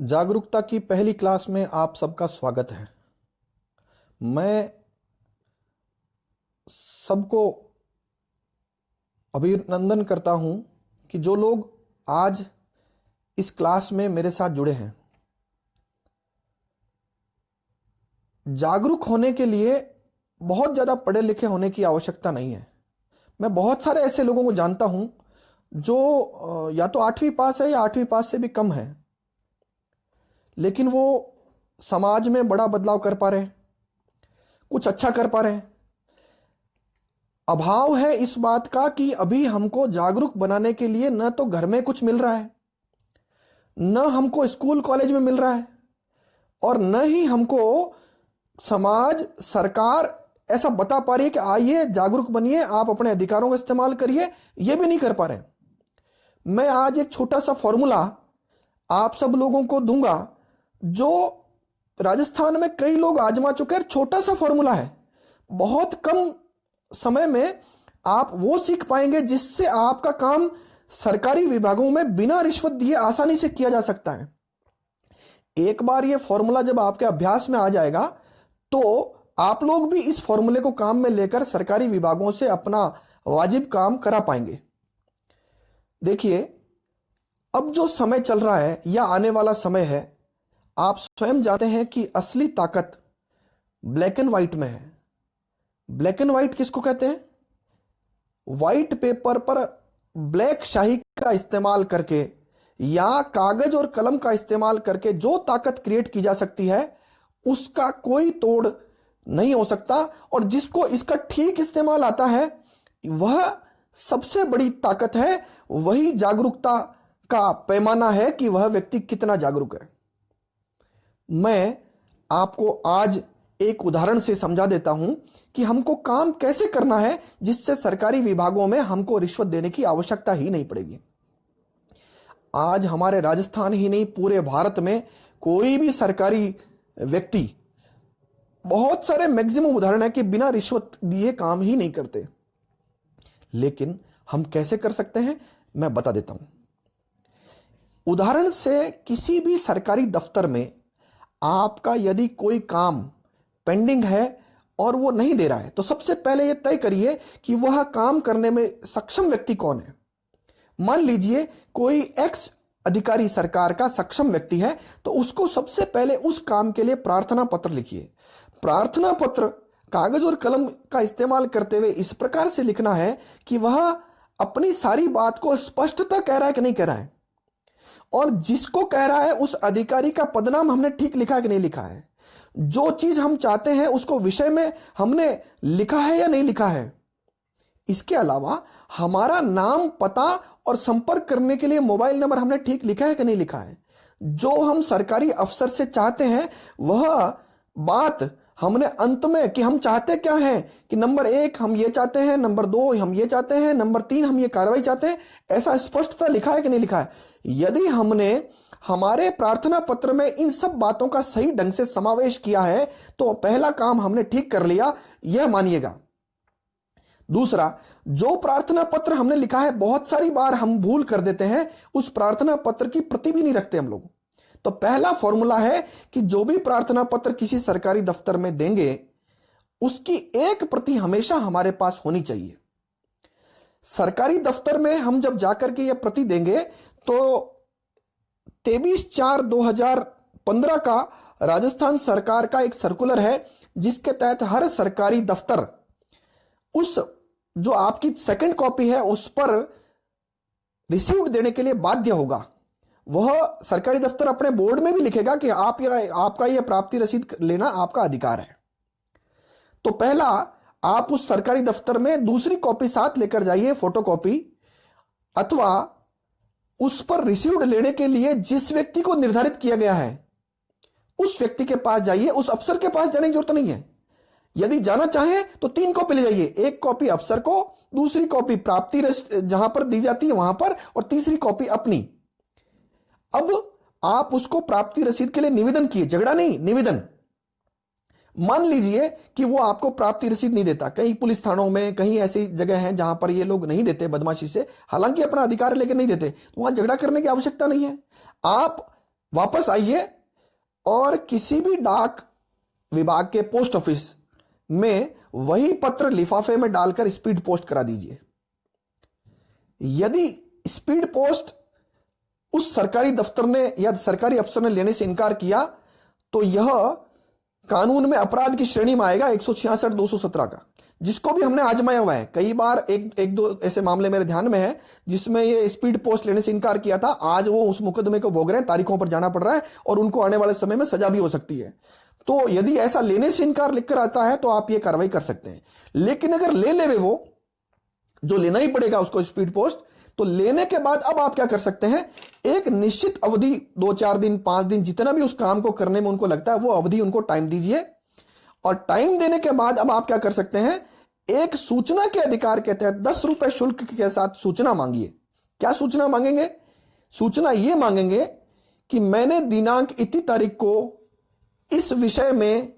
जागरूकता की पहली क्लास में आप सबका स्वागत है। मैं सबको अभिनंदन करता हूं कि जो लोग आज इस क्लास में मेरे साथ जुड़े हैं। जागरूक होने के लिए बहुत ज़्यादा पढ़े लिखे होने की आवश्यकता नहीं है। मैं बहुत सारे ऐसे लोगों को जानता हूं जो या तो 8वीं पास है या 8वीं पास से भी कम है, लेकिन वो समाज में बड़ा बदलाव कर पा रहे हैं, कुछ अच्छा कर पा रहे हैं। अभाव है इस बात का कि अभी हमको जागरूक बनाने के लिए न तो घर में कुछ मिल रहा है, न हमको स्कूल कॉलेज में मिल रहा है, और न ही हमको समाज सरकार ऐसा बता पा रही है कि आइए जागरूक बनिए, आप अपने अधिकारों का इस्तेमाल करिए। ये भी नहीं कर पा रहे। मैं आज एक छोटा सा फॉर्मूला आप सब लोगों को दूंगा जो राजस्थान में कई लोग आजमा चुके हैं। छोटा सा फॉर्मूला है, बहुत कम समय में आप वो सीख पाएंगे जिससे आपका काम सरकारी विभागों में बिना रिश्वत दिए आसानी से किया जा सकता है। एक बार ये फॉर्मूला जब आपके अभ्यास में आ जाएगा तो आप लोग भी इस फॉर्मूले को काम में लेकर सरकारी विभागों से अपना वाजिब काम करा पाएंगे। देखिए, अब जो समय चल रहा है या आने वाला समय है, आप स्वयं जानते हैं कि असली ताकत ब्लैक एंड व्हाइट में है। ब्लैक एंड व्हाइट किसको कहते हैं? व्हाइट पेपर पर ब्लैक शाही का इस्तेमाल करके या कागज और कलम का इस्तेमाल करके जो ताकत क्रिएट की जा सकती है उसका कोई तोड़ नहीं हो सकता। और जिसको इसका ठीक इस्तेमाल आता है वह सबसे बड़ी ताकत है। वही जागरूकता का पैमाना है कि वह व्यक्ति कितना जागरूक है। मैं आपको आज एक उदाहरण से समझा देता हूं कि हमको काम कैसे करना है जिससे सरकारी विभागों में हमको रिश्वत देने की आवश्यकता ही नहीं पड़ेगी। आज हमारे राजस्थान ही नहीं, पूरे भारत में कोई भी सरकारी व्यक्ति, बहुत सारे मैक्सिमम उदाहरण है कि बिना रिश्वत दिए काम ही नहीं करते। लेकिन हम कैसे कर सकते हैं, मैं बता देता हूं। उदाहरण से, किसी भी सरकारी दफ्तर में आपका यदि कोई काम पेंडिंग है और वो नहीं दे रहा है तो सबसे पहले यह तय करिए कि वह काम करने में सक्षम व्यक्ति कौन है। मान लीजिए कोई एक्स अधिकारी सरकार का सक्षम व्यक्ति है तो उसको सबसे पहले उस काम के लिए प्रार्थना पत्र लिखिए। प्रार्थना पत्र कागज और कलम का इस्तेमाल करते हुए इस प्रकार से लिखना है कि वह अपनी सारी बात को स्पष्टता कह रहा है कि नहीं कह रहा है, और जिसको कह रहा है उस अधिकारी का पदनाम हमने ठीक लिखा है कि नहीं लिखा है, जो चीज हम चाहते हैं उसको विषय में हमने लिखा है या नहीं लिखा है। इसके अलावा हमारा नाम, पता और संपर्क करने के लिए मोबाइल नंबर हमने ठीक लिखा है कि नहीं लिखा है। जो हम सरकारी अफसर से चाहते हैं वह बात हमने अंत में कि हम चाहते क्या हैं, कि नंबर 1 हम ये चाहते हैं, नंबर 2 हम ये चाहते हैं, नंबर 3 हम ये कार्रवाई चाहते हैं, ऐसा स्पष्टता लिखा है कि नहीं लिखा है। यदि हमने हमारे प्रार्थना पत्र में इन सब बातों का सही ढंग से समावेश किया है तो पहला काम हमने ठीक कर लिया, यह मानिएगा। दूसरा, जो प्रार्थना पत्र हमने लिखा है बहुत सारी बार हम भूल कर देते हैं, उस प्रार्थना पत्र की प्रति भी नहीं रखते हम लोग। तो पहला फॉर्मूला है कि जो भी प्रार्थना पत्र किसी सरकारी दफ्तर में देंगे उसकी एक प्रति हमेशा हमारे पास होनी चाहिए। सरकारी दफ्तर में हम जब जाकर के यह प्रति देंगे तो 23/4/2015 का राजस्थान सरकार का एक सर्कुलर है जिसके तहत हर सरकारी दफ्तर उस जो आपकी सेकंड कॉपी है उस पर रिसीव्ड देने के लिए बाध्य होगा। वह सरकारी दफ्तर अपने बोर्ड में भी लिखेगा कि आपका यह प्राप्ति रसीद लेना आपका अधिकार है। तो पहला, आप उस सरकारी दफ्तर में दूसरी कॉपी साथ लेकर जाइए, फोटोकॉपी, अथवा उस पर रिसीव्ड लेने के लिए जिस व्यक्ति को निर्धारित किया गया है उस व्यक्ति के पास जाइए। उस अफसर के पास जाने की जरूरत नहीं है। यदि जाना चाहें तो 3 कॉपी ले जाइए, एक कॉपी अफसर को, दूसरी कॉपी प्राप्ति जहां पर दी जाती है वहां पर, और तीसरी कॉपी अपनी। अब आप उसको प्राप्ति रसीद के लिए निवेदन किए, झगड़ा नहीं, निवेदन। मान लीजिए कि वो आपको प्राप्ति रसीद नहीं देता। कई पुलिस थानों में, कहीं ऐसी जगह हैं जहां पर ये लोग नहीं देते बदमाशी से, हालांकि अपना अधिकार लेकर नहीं देते, तो वहां झगड़ा करने की आवश्यकता नहीं है। आप वापस आइए और किसी भी डाक विभाग के पोस्ट ऑफिस में वही पत्र लिफाफे में डालकर स्पीड पोस्ट करा दीजिए। यदि स्पीड पोस्ट उस सरकारी दफ्तर ने या सरकारी अफसर ने लेने से इनकार किया तो यह कानून में अपराध की श्रेणी में आएगा 166 217 का, जिसको भी हमने आजमाया हुआ है। कई बार एक दो ऐसे मामले मेरे ध्यान में है जिसमें ये स्पीड पोस्ट लेने से इनकार किया था। आज वो उस मुकदमे को भोग रहे हैं, तारीखों पर जाना पड़ रहा है और उनको आने वाले समय में सजा भी हो सकती है। तो यदि ऐसा लेने से इनकार लिखकर आता है तो आप ये कार्रवाई कर सकते हैं। लेकिन अगर ले वो जो लेना ही पड़ेगा उसको स्पीड पोस्ट, तो लेने के बाद अब आप क्या कर सकते हैं, एक निश्चित अवधि 2-4 दिन 5 दिन जितना भी उस काम को करने में उनको लगता है वो अवधि उनको टाइम दीजिए। और टाइम देने के बाद अब आप क्या कर सकते हैं, एक सूचना के अधिकार के तहत 10 रुपए शुल्क के साथ सूचना मांगिए। क्या सूचना मांगेंगे? सूचना यह मांगेंगे कि मैंने दिनांक इतनी तारीख को इस विषय में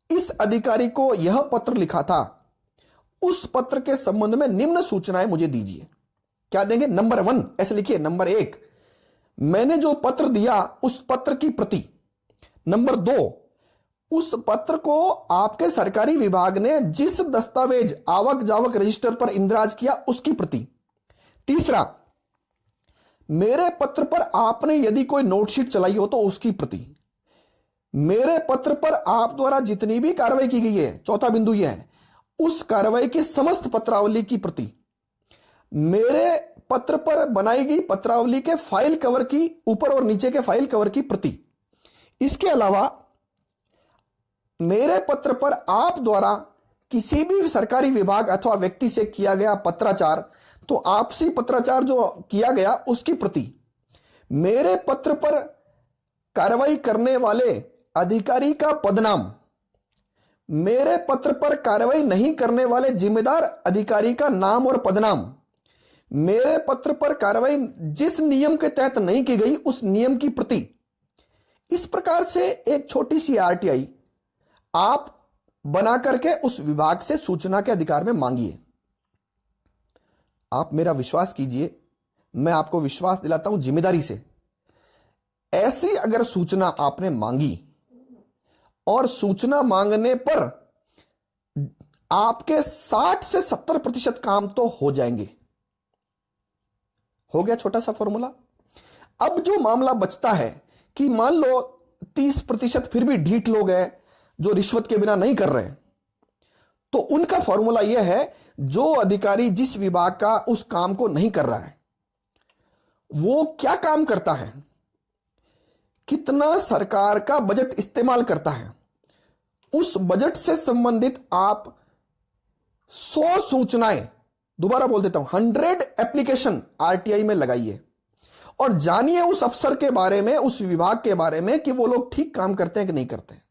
इस अधिकारी को यह पत्र लिखा था, उस पत्र के संबंध में निम्न सूचनाएं मुझे दीजिए। क्या देंगे? नंबर 1 ऐसे लिखिए, नंबर 1 मैंने जो पत्र दिया उस पत्र की प्रति। नंबर 2 उस पत्र को आपके सरकारी विभाग ने जिस दस्तावेज आवक जावक रजिस्टर पर इंदराज किया उसकी प्रति। तीसरा, मेरे पत्र पर आपने यदि कोई नोटशीट चलाई हो तो उसकी प्रति। मेरे पत्र पर आप द्वारा जितनी भी कार्रवाई की गई है, चौथा बिंदु यह है, उस कार्रवाई की समस्त पत्रावली की प्रति। मेरे पत्र पर बनाई गई पत्रावली के फाइल कवर की, ऊपर और नीचे के फाइल कवर की प्रति। इसके अलावा मेरे पत्र पर आप द्वारा किसी भी सरकारी विभाग अथवा व्यक्ति से किया गया पत्राचार, तो आपसी पत्राचार जो किया गया उसकी प्रति। मेरे पत्र पर कार्रवाई करने वाले अधिकारी का पदनाम, मेरे पत्र पर कार्रवाई नहीं करने वाले जिम्मेदार अधिकारी का नाम और पदनाम, मेरे पत्र पर कार्रवाई जिस नियम के तहत नहीं की गई उस नियम की प्रति। इस प्रकार से एक छोटी सी आरटीआई आप बना करके उस विभाग से सूचना के अधिकार में मांगिए। आप मेरा विश्वास कीजिए, मैं आपको विश्वास दिलाता हूं जिम्मेदारी से, ऐसी अगर सूचना आपने मांगी और सूचना मांगने पर आपके 60 से 70% काम तो हो जाएंगे। हो गया छोटा सा फॉर्मूला। अब जो मामला बचता है कि मान लो 30% फिर भी ढीठ लोग हैं जो रिश्वत के बिना नहीं कर रहे, तो उनका फॉर्मूला यह है, जो अधिकारी जिस विभाग का उस काम को नहीं कर रहा है वो क्या काम करता है, कितना सरकार का बजट इस्तेमाल करता है, उस बजट से संबंधित आप 100 सूचनाएं, दोबारा बोल देता हूं, 100 एप्लीकेशन आरटीआई में लगाइए और जानिए उस अफसर के बारे में, उस विभाग के बारे में कि वो लोग ठीक काम करते हैं कि नहीं करते हैं।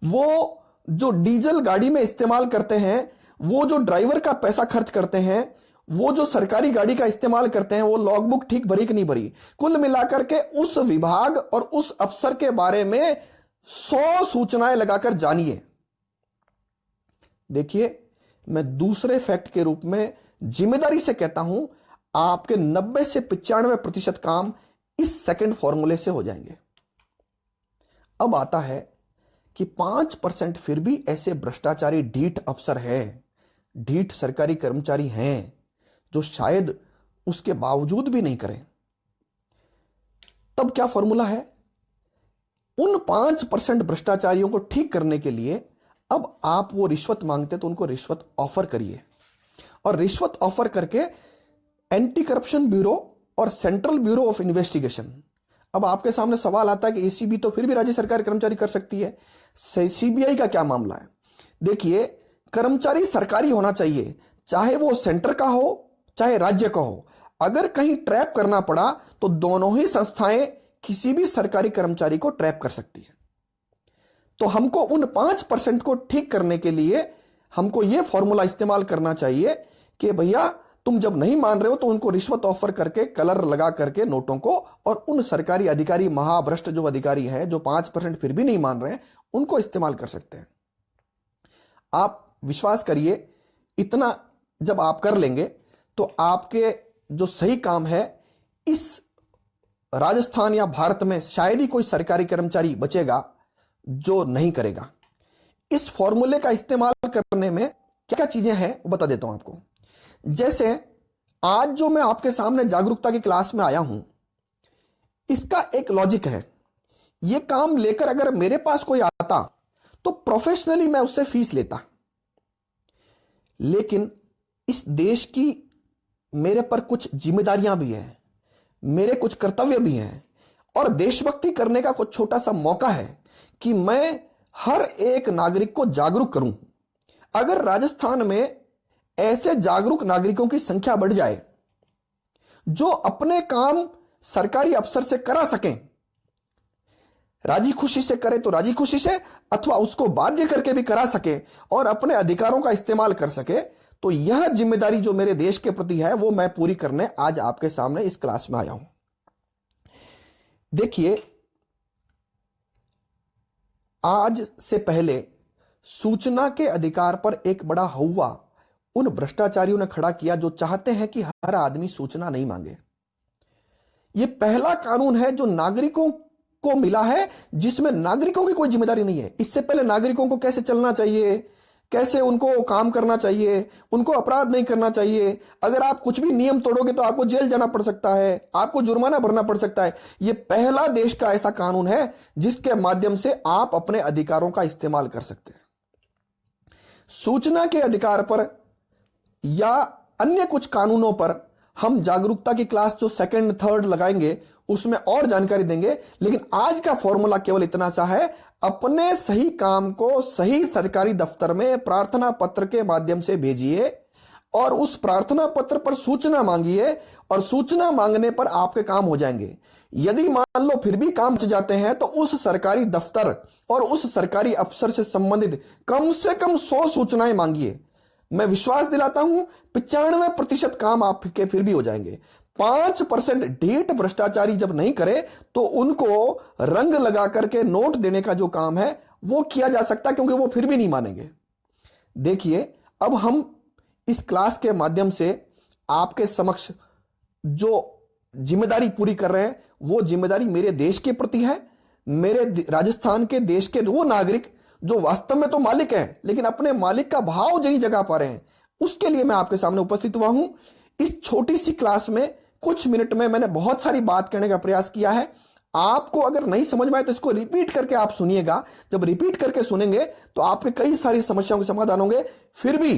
वो जो डीजल गाड़ी में इस्तेमाल करते हैं, वो जो ड्राइवर का पैसा खर्च करते हैं, वो जो सरकारी गाड़ी का इस्तेमाल करते हैं, वो लॉगबुक ठीक भरी कि नहीं भरी। कुल मिलाकर के उस विभाग और उस अफसर के बारे में 100 सूचनाएं लगाकर जानिए। देखिए, मैं दूसरे फैक्ट के रूप में जिम्मेदारी से कहता हूं, आपके 90 से 95% काम इस सेकंड फॉर्मूले से हो जाएंगे। अब आता है कि 5% फिर भी ऐसे भ्रष्टाचारी ढीठ अफसर हैं, ढीठ सरकारी कर्मचारी हैं जो शायद उसके बावजूद भी नहीं करें। तब क्या फॉर्मूला है? उन 5% भ्रष्टाचारियों को ठीक करने के लिए अब आप वो रिश्वत मांगते तो उनको रिश्वत ऑफर करिए, और रिश्वत ऑफर करके एंटी करप्शन ब्यूरो और सेंट्रल ब्यूरो ऑफ इन्वेस्टिगेशन। अब आपके सामने सवाल आता है कि एसीबी तो फिर भी राज्य सरकार कर्मचारी कर सकती है, सीबीआई का क्या मामला है? देखिए, कर्मचारी सरकारी होना चाहिए, चाहे वो सेंटर का हो चाहे राज्य का हो। अगर कहीं ट्रैप करना पड़ा तो दोनों ही संस्थाएं किसी भी सरकारी कर्मचारी को ट्रैप कर सकती है। तो हमको उन 5% को ठीक करने के लिए हमको यह फॉर्मूला इस्तेमाल करना चाहिए कि भैया तुम जब नहीं मान रहे हो तो उनको रिश्वत ऑफर करके, कलर लगा करके नोटों को, और उन सरकारी अधिकारी, महाभ्रष्ट जो अधिकारी हैं जो 5% फिर भी नहीं मान रहे हैं, उनको इस्तेमाल कर सकते हैं। आप विश्वास करिए, इतना जब आप कर लेंगे तो आपके जो सही काम है इस राजस्थान या भारत में शायद ही कोई सरकारी कर्मचारी बचेगा जो नहीं करेगा। इस फॉर्मूले का इस्तेमाल करने में क्या क्या चीजें हैं वो बता देता हूं आपको। जैसे आज जो मैं आपके सामने जागरूकता की क्लास में आया हूं, इसका एक लॉजिक है। यह काम लेकर अगर मेरे पास कोई आता तो प्रोफेशनली मैं उससे फीस लेता, लेकिन इस देश की मेरे पर कुछ जिम्मेदारियां भी हैं, मेरे कुछ कर्तव्य भी हैं, और देशभक्ति करने का कुछ छोटा सा मौका है कि मैं हर एक नागरिक को जागरूक करूं। अगर राजस्थान में ऐसे जागरूक नागरिकों की संख्या बढ़ जाए जो अपने काम सरकारी अफसर से करा सकें, राजी खुशी से करे तो राजी खुशी से, अथवा उसको बाध्य करके भी करा सके और अपने अधिकारों का इस्तेमाल कर सके, तो यह जिम्मेदारी जो मेरे देश के प्रति है वो मैं पूरी करने आज आपके सामने इस क्लास में आया हूं। देखिए, आज से पहले सूचना के अधिकार पर एक बड़ा हौवा उन भ्रष्टाचारियों ने खड़ा किया जो चाहते हैं कि हर आदमी सूचना नहीं मांगे। यह पहला कानून है जो नागरिकों को मिला है, जिसमें नागरिकों की कोई जिम्मेदारी नहीं है। इससे पहले नागरिकों को कैसे चलना चाहिए, कैसे उनको काम करना चाहिए, उनको अपराध नहीं करना चाहिए, अगर आप कुछ भी नियम तोड़ोगे तो आपको जेल जाना पड़ सकता है, आपको जुर्माना भरना पड़ सकता है। यह पहला देश का ऐसा कानून है जिसके माध्यम से आप अपने अधिकारों का इस्तेमाल कर सकते हैं। सूचना के अधिकार पर या अन्य कुछ कानूनों पर हम जागरूकता की क्लास जो सेकंड थर्ड लगाएंगे उसमें और जानकारी देंगे, लेकिन आज का फॉर्मूला केवल इतना सा है, अपने सही काम को सही सरकारी दफ्तर में प्रार्थना पत्र के माध्यम से भेजिए और उस प्रार्थना पत्र पर सूचना मांगिए, और सूचना मांगने पर आपके काम हो जाएंगे। यदि मान लो फिर भी काम बच जाते हैं तो उस सरकारी दफ्तर और उस सरकारी अफसर से संबंधित कम से कम 100 सूचनाएं मांगिए। मैं विश्वास दिलाता हूं 95% काम आपके फिर भी हो जाएंगे। 5% ढीठ भ्रष्टाचारी जब नहीं करे तो उनको रंग लगा करके नोट देने का जो काम है वो किया जा सकता, क्योंकि वो फिर भी नहीं मानेंगे। देखिए, अब हम इस क्लास के माध्यम से आपके समक्ष जो जिम्मेदारी पूरी कर रहे हैं वो जिम्मेदारी मेरे देश के प्रति है, मेरे राजस्थान के देश के वो नागरिक जो वास्तव में तो मालिक हैं लेकिन अपने मालिक का भाव नहीं जगा पा रहे हैं, उसके लिए मैं आपके सामने उपस्थित हुआ हूं। इस छोटी सी क्लास में कुछ मिनट में मैंने बहुत सारी बात कहने का प्रयास किया है। आपको अगर नहीं समझ में आए तो इसको रिपीट करके आप सुनिएगा। जब रिपीट करके सुनेंगे तो आपके कई सारी समस्याओं के समाधान होंगे। फिर भी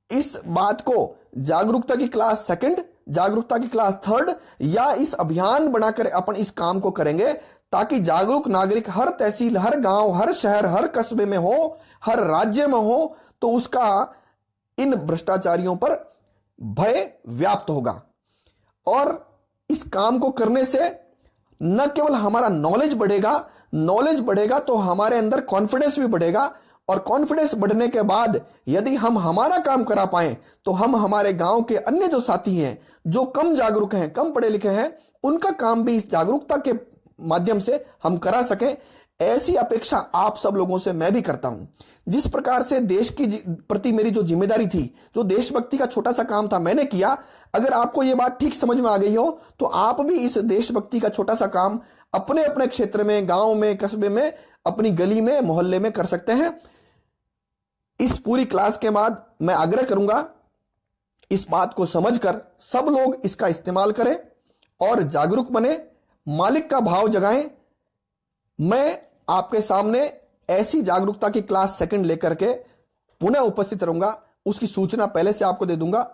इस बात को जागरूकता की क्लास सेकंड, जागरूकता की क्लास थर्ड या इस अभियान बनाकर अपन इस काम को करेंगे ताकि जागरूक नागरिक हर तहसील, हर गांव, हर शहर, हर कस्बे में हो, हर राज्य में हो, तो उसका इन भ्रष्टाचारियों पर भय व्याप्त होगा। और इस काम को करने से न केवल हमारा नॉलेज बढ़ेगा तो हमारे अंदर कॉन्फिडेंस भी बढ़ेगा, और कॉन्फिडेंस बढ़ने के बाद यदि हम हमारा काम करा पाए तो हम हमारे गांव के अन्य जो साथी हैं जो कम जागरूक हैं, कम पढ़े लिखे हैं, उनका काम भी इस जागरूकता के माध्यम से हम करा सकें। ऐसी अपेक्षा आप सब लोगों से मैं भी करता हूं। जिस प्रकार से देश की प्रति मेरी जो जिम्मेदारी थी, जो देशभक्ति का छोटा सा काम था, मैंने किया। अगर आपको यह बात ठीक समझ में आ गई हो तो आप भी इस देशभक्ति का छोटा सा काम अपने अपने क्षेत्र में, गांव में, कस्बे में, अपनी गली में, मोहल्ले में कर सकते हैं। इस पूरी क्लास के बाद मैं आग्रह करूंगा इस बात को समझकर सब लोग इसका इस्तेमाल करें और जागरूक बने, मालिक का भाव जगाएं। मैं आपके सामने ऐसी जागरूकता की क्लास सेकंड लेकर के पुनः उपस्थित रहूंगा, उसकी सूचना पहले से आपको दे दूंगा।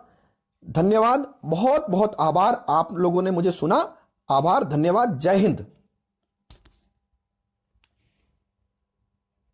धन्यवाद, बहुत बहुत आभार। आप लोगों ने मुझे सुना। आभार, धन्यवाद, जय हिंद।